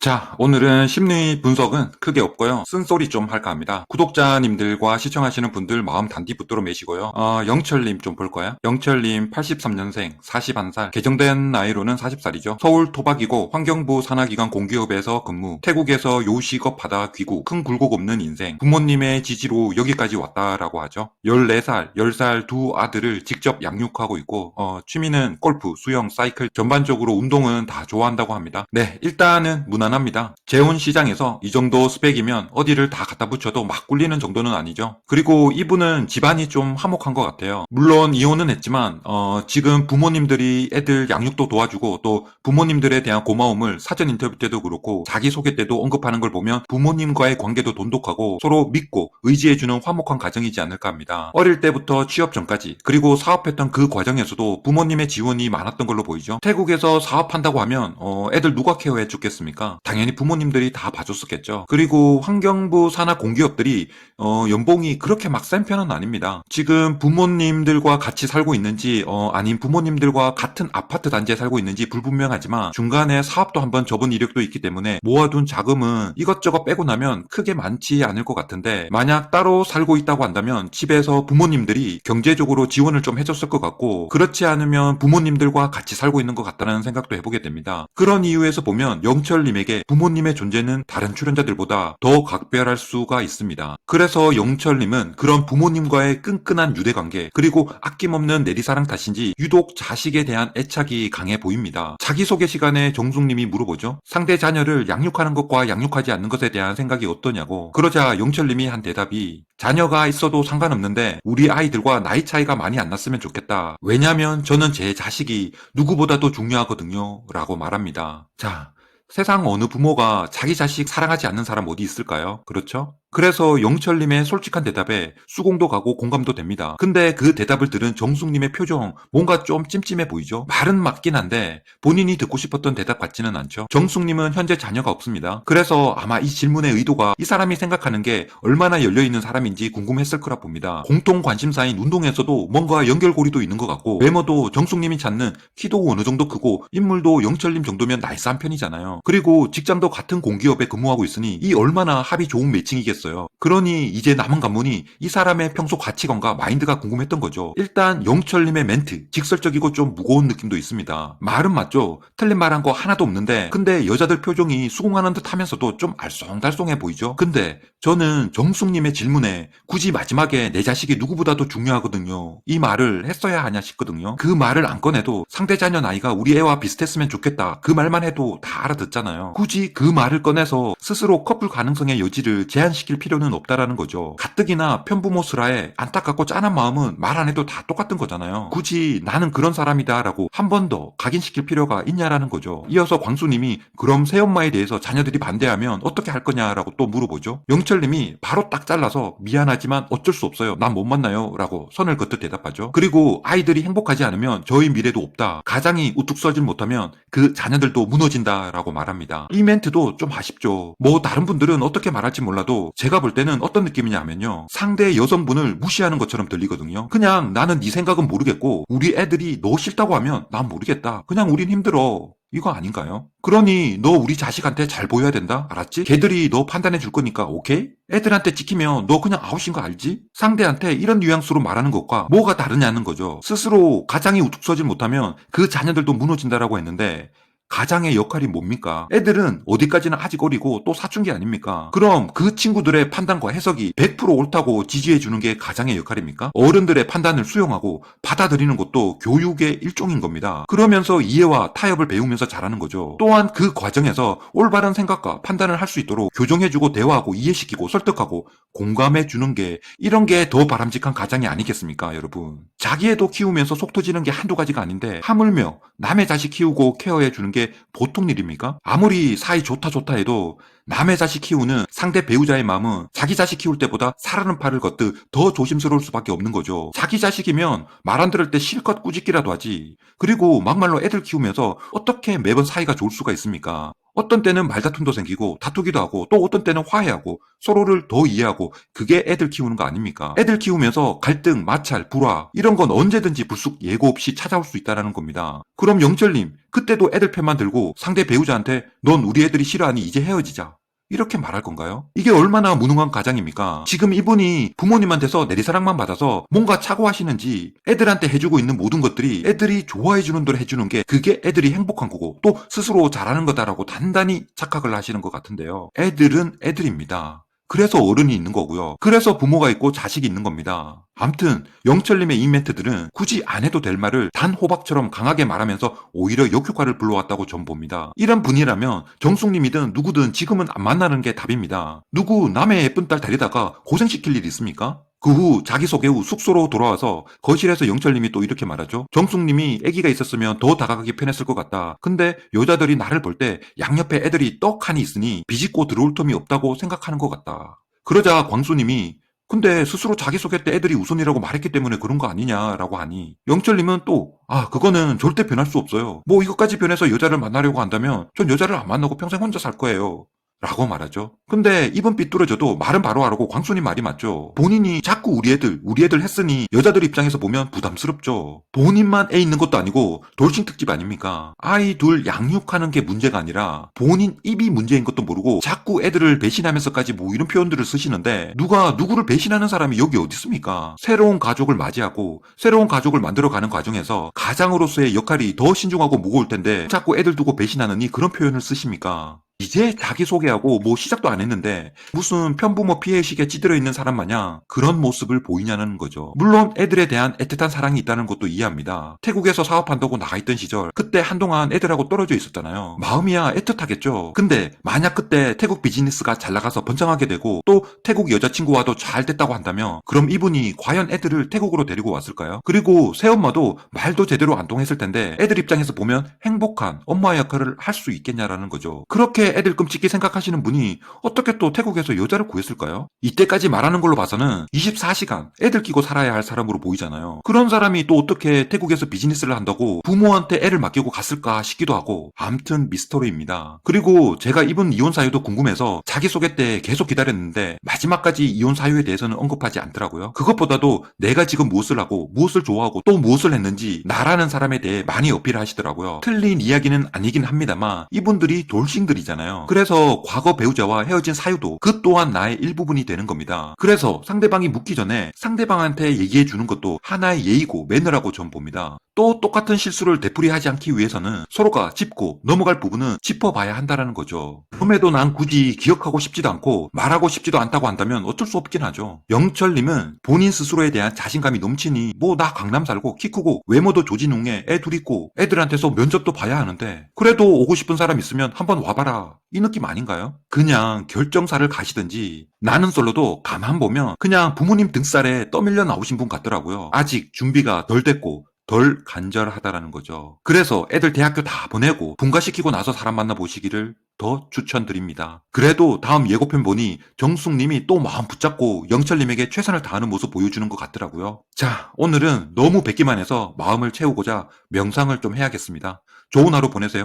자, 오늘은 심리 분석은 크게 없고요. 쓴소리 좀 할까 합니다. 구독자님들과 시청하시는 분들 마음 단디 붙들어 매시고요. 영철님 좀 볼 거야. 영철님 83년생, 41살, 개정된 나이로는 40살이죠. 서울 토박이고 환경부 산하기관 공기업에서 근무, 태국에서 요식업 하다 귀국, 큰 굴곡 없는 인생, 부모님의 지지로 여기까지 왔다라고 하죠. 14살, 10살 두 아들을 직접 양육하고 있고, 취미는 골프, 수영, 사이클, 전반적으로 운동은 다 좋아한다고 합니다. 네, 일단은 무난합니다. 재혼 시장에서 이 정도 스펙이면 어디를 다 갖다 붙여도 막 꿀리는 정도는 아니죠. 그리고 이분은 집안이 좀 화목한 것 같아요. 물론 이혼은 했지만 지금 부모님들이 애들 양육도 도와주고 또 부모님들에 대한 고마움을 사전 인터뷰 때도 그렇고 자기소개 때도 언급하는 걸 보면 부모님과의 관계도 돈독하고 서로 믿고 의지해주는 화목한 가정이지 않을까 합니다. 어릴 때부터 취업 전까지 그리고 사업했던 그 과정에서도 부모님의 지원이 많았던 걸로 보이죠. 태국에서 사업한다고 하면 애들 누가 케어해 줬겠습니까? 당연히 부모님들이 다 봐줬었겠죠. 그리고 환경부 산하 공기업들이 연봉이 그렇게 막 센 편은 아닙니다. 지금 부모님들과 같이 살고 있는지 아닌 부모님들과 같은 아파트 단지에 살고 있는지 불분명하지만 중간에 사업도 한번 접은 이력도 있기 때문에 모아둔 자금은 이것저것 빼고 나면 크게 많지 않을 것 같은데 만약 따로 살고 있다고 한다면 집에서 부모님들이 경제적으로 지원을 좀 해줬을 것 같고 그렇지 않으면 부모님들과 같이 살고 있는 것 같다는 생각도 해보게 됩니다. 그런 이유에서 보면 영철님에게 부모님의 존재는 다른 출연자들보다 더 각별할 수가 있습니다. 그래서 영철님은 그런 부모님과의 끈끈한 유대관계 그리고 아낌없는 내리사랑 탓인지 유독 자식에 대한 애착이 강해 보입니다. 자기소개 시간에 정숙님이 물어보죠. 상대 자녀를 양육하는 것과 양육하지 않는 것에 대한 생각이 어떠냐고. 그러자 영철님이 한 대답이 자녀가 있어도 상관없는데 우리 아이들과 나이 차이가 많이 안 났으면 좋겠다. 왜냐면 저는 제 자식이 누구보다도 중요하거든요. 라고 말합니다. 자, 세상 어느 부모가 자기 자식 사랑하지 않는 사람 어디 있을까요? 그렇죠? 그래서 영철님의 솔직한 대답에 수긍도 가고 공감도 됩니다. 근데 그 대답을 들은 정숙님의 표정 뭔가 좀 찜찜해 보이죠? 말은 맞긴 한데 본인이 듣고 싶었던 대답 같지는 않죠. 정숙님은 현재 자녀가 없습니다. 그래서 아마 이 질문의 의도가 이 사람이 생각하는 게 얼마나 열려있는 사람인지 궁금했을 거라 봅니다. 공통 관심사인 운동에서도 뭔가 연결고리도 있는 것 같고 외모도 정숙님이 찾는 키도 어느 정도 크고 인물도 영철님 정도면 나이스한 편이잖아요. 그리고 직장도 같은 공기업에 근무하고 있으니 이 얼마나 합이 좋은 매칭이겠어요. 그러니 이제 남은 관문이 이 사람의 평소 가치관과 마인드가 궁금했던 거죠. 일단 영철님의 멘트 직설적이고 좀 무거운 느낌도 있습니다. 말은 맞죠. 틀린 말한 거 하나도 없는데 근데 여자들 표정이 수긍하는 듯 하면서도 좀 알쏭달쏭해 보이죠. 근데 저는 정숙님의 질문에 굳이 마지막에 내 자식이 누구보다도 중요하거든요. 이 말을 했어야 하냐 싶거든요. 그 말을 안 꺼내도 상대 자녀 나이가 우리 애와 비슷했으면 좋겠다. 그 말만 해도 다 알아듣잖아요. 굳이 그 말을 꺼내서 스스로 커플 가능성의 여지를 제한시킬 필요는 없다라는 거죠. 가뜩이나 편부모 슬하에 안타깝고 짠한 마음은 말 안 해도 다 똑같은 거잖아요. 굳이 나는 그런 사람이다 라고 한 번 더 각인시킬 필요가 있냐라는 거죠. 이어서 광수님이 그럼 새엄마에 대해서 자녀들이 반대하면 어떻게 할 거냐라고 또 물어보죠. 영철님이 바로 딱 잘라서 미안하지만 어쩔 수 없어요. 난 못 만나요 라고 선을 긋듯 대답하죠. 그리고 아이들이 행복하지 않으면 저희 미래도 없다. 가장이 우뚝 서질 못하면 그 자녀들도 무너진다 라고 말합니다. 이 멘트도 좀 아쉽죠. 뭐 다른 분들은 어떻게 말할지 몰라도 제가 볼 때는 어떤 느낌이냐 하면요. 상대 여성분을 무시하는 것처럼 들리거든요. 그냥 나는 네 생각은 모르겠고 우리 애들이 너 싫다고 하면 난 모르겠다. 그냥 우린 힘들어. 이거 아닌가요? 그러니 너 우리 자식한테 잘 보여야 된다. 알았지? 걔들이 너 판단해 줄 거니까 오케이? 애들한테 찍히면 너 그냥 아웃인 거 알지? 상대한테 이런 뉘앙스로 말하는 것과 뭐가 다르냐는 거죠. 스스로 가장이 우뚝 서질 못하면 그 자녀들도 무너진다라고 했는데 가장의 역할이 뭡니까? 애들은 어디까지나 아직 어리고 또 사춘기 아닙니까? 그럼 그 친구들의 판단과 해석이 100% 옳다고 지지해주는 게 가장의 역할입니까? 어른들의 판단을 수용하고 받아들이는 것도 교육의 일종인 겁니다. 그러면서 이해와 타협을 배우면서 자라는 거죠. 또한 그 과정에서 올바른 생각과 판단을 할 수 있도록 교정해주고 대화하고 이해시키고 설득하고 공감해주는 게 이런 게 더 바람직한 가장이 아니겠습니까, 여러분? 자기 애도 키우면서 속 터지는 게 한두 가지가 아닌데 하물며 남의 자식 키우고 케어해주는 게 보통 일입니까? 아무리 사이 좋다 해도 남의 자식 키우는 상대 배우자의 마음은 자기 자식 키울 때보다 살아는 팔을 걷듯 더 조심스러울 수밖에 없는 거죠. 자기 자식이면 말 안 들을 때 실컷 꾸짖기라도 하지. 그리고 막말로 애들 키우면서 어떻게 매번 사이가 좋을 수가 있습니까? 어떤 때는 말다툼도 생기고 다투기도 하고 또 어떤 때는 화해하고 서로를 더 이해하고 그게 애들 키우는 거 아닙니까? 애들 키우면서 갈등, 마찰, 불화 이런 건 언제든지 불쑥 예고 없이 찾아올 수 있다는 겁니다. 그럼 영철님 그때도 애들 편만 들고 상대 배우자한테 넌 우리 애들이 싫어하니 이제 헤어지자 이렇게 말할 건가요? 이게 얼마나 무능한 가장입니까? 지금 이분이 부모님한테서 내리사랑만 받아서 뭔가 착오하시는지 애들한테 해주고 있는 모든 것들이 애들이 좋아해주는 대로 해주는 게 그게 애들이 행복한 거고 또 스스로 잘하는 거다라고 단단히 착각을 하시는 것 같은데요. 애들은 애들입니다. 그래서 어른이 있는 거고요. 그래서 부모가 있고 자식이 있는 겁니다. 암튼 영철님의 이 멘트들은 굳이 안 해도 될 말을 단 호박처럼 강하게 말하면서 오히려 역효과를 불러왔다고 전 봅니다. 이런 분이라면 정숙님이든 누구든 지금은 안 만나는 게 답입니다. 누구 남의 예쁜 딸 데리다가 고생시킬 일 있습니까? 그 후 자기소개 후 숙소로 돌아와서 거실에서 영철님이 또 이렇게 말하죠. 정숙님이 아기가 있었으면 더 다가가기 편했을 것 같다. 근데 여자들이 나를 볼 때 양옆에 애들이 떡하니 있으니 비집고 들어올 틈이 없다고 생각하는 것 같다. 그러자 광수님이 근데 스스로 자기소개 때 애들이 우선이라고 말했기 때문에 그런 거 아니냐라고 하니 영철님은 또 그거는 절대 변할 수 없어요. 뭐 이것까지 변해서 여자를 만나려고 한다면 전 여자를 안 만나고 평생 혼자 살 거예요. 라고 말하죠. 근데 입은 삐뚤어져도 말은 바로 하라고 광순이 말이 맞죠. 본인이 자꾸 우리 애들 했으니 여자들 입장에서 보면 부담스럽죠. 본인만 애 있는 것도 아니고 돌싱 특집 아닙니까? 아이 둘 양육하는 게 문제가 아니라 본인 입이 문제인 것도 모르고 자꾸 애들을 배신하면서까지 뭐 이런 표현들을 쓰시는데 누가 누구를 배신하는 사람이 여기 어디 있습니까? 새로운 가족을 맞이하고 새로운 가족을 만들어가는 과정에서 가장으로서의 역할이 더 신중하고 무거울 텐데 자꾸 애들 두고 배신하느니 그런 표현을 쓰십니까? 이제 자기소개하고 뭐 시작도 안 했는데 무슨 편부모 피해의식에 찌들어 있는 사람 마냥 그런 모습을 보이냐는 거죠. 물론 애들에 대한 애틋한 사랑이 있다는 것도 이해합니다. 태국에서 사업한다고 나가있던 시절 그때 한동안 애들하고 떨어져 있었잖아요. 마음이야 애틋하겠죠. 근데 만약 그때 태국 비즈니스가 잘 나가서 번창하게 되고 또 태국 여자친구와도 잘 됐다고 한다면 그럼 이분이 과연 애들을 태국으로 데리고 왔을까요? 그리고 새엄마도 말도 제대로 안 통했을 텐데 애들 입장에서 보면 행복한 엄마 역할을 할 수 있겠냐라는 거죠. 그렇게 애들 끔찍히 생각하시는 분이 어떻게 또 태국에서 여자를 구했을까요? 이때까지 말하는 걸로 봐서는 24시간 애들 끼고 살아야 할 사람으로 보이잖아요. 그런 사람이 또 어떻게 태국에서 비즈니스를 한다고 부모한테 애를 맡기고 갔을까 싶기도 하고 암튼 미스터리입니다. 그리고 제가 이분 이혼 사유도 궁금해서 자기소개 때 계속 기다렸는데 마지막까지 이혼 사유에 대해서는 언급하지 않더라고요. 그것보다도 내가 지금 무엇을 하고 무엇을 좋아하고 또 무엇을 했는지 나라는 사람에 대해 많이 어필을 하시더라고요. 틀린 이야기는 아니긴 합니다만 이분들이 돌싱들이잖아요. 그래서 과거 배우자와 헤어진 사유도 그 또한 나의 일부분이 되는 겁니다. 그래서 상대방이 묻기 전에 상대방한테 얘기해 주는 것도 하나의 예의고 매너라고 전 봅니다. 또 똑같은 실수를 되풀이하지 않기 위해서는 서로가 짚고 넘어갈 부분은 짚어봐야 한다는 거죠. 그럼에도 난 굳이 기억하고 싶지도 않고 말하고 싶지도 않다고 한다면 어쩔 수 없긴 하죠. 영철님은 본인 스스로에 대한 자신감이 넘치니 뭐 나 강남 살고 키 크고 외모도 조진웅에 애 둘 있고 애들한테서 면접도 봐야 하는데 그래도 오고 싶은 사람 있으면 한번 와봐라 이 느낌 아닌가요? 그냥 결정사를 가시든지 나는 솔로도 가만 보면 그냥 부모님 등살에 떠밀려 나오신 분 같더라고요. 아직 준비가 덜 됐고 덜 간절하다라는 거죠. 그래서 애들 대학교 다 보내고 분가시키고 나서 사람 만나보시기를 더 추천드립니다. 그래도 다음 예고편 보니 정숙님이 또 마음 붙잡고 영철님에게 최선을 다하는 모습 보여주는 것 같더라고요. 자, 오늘은 너무 뵙기만 해서 마음을 채우고자 명상을 좀 해야겠습니다. 좋은 하루 보내세요.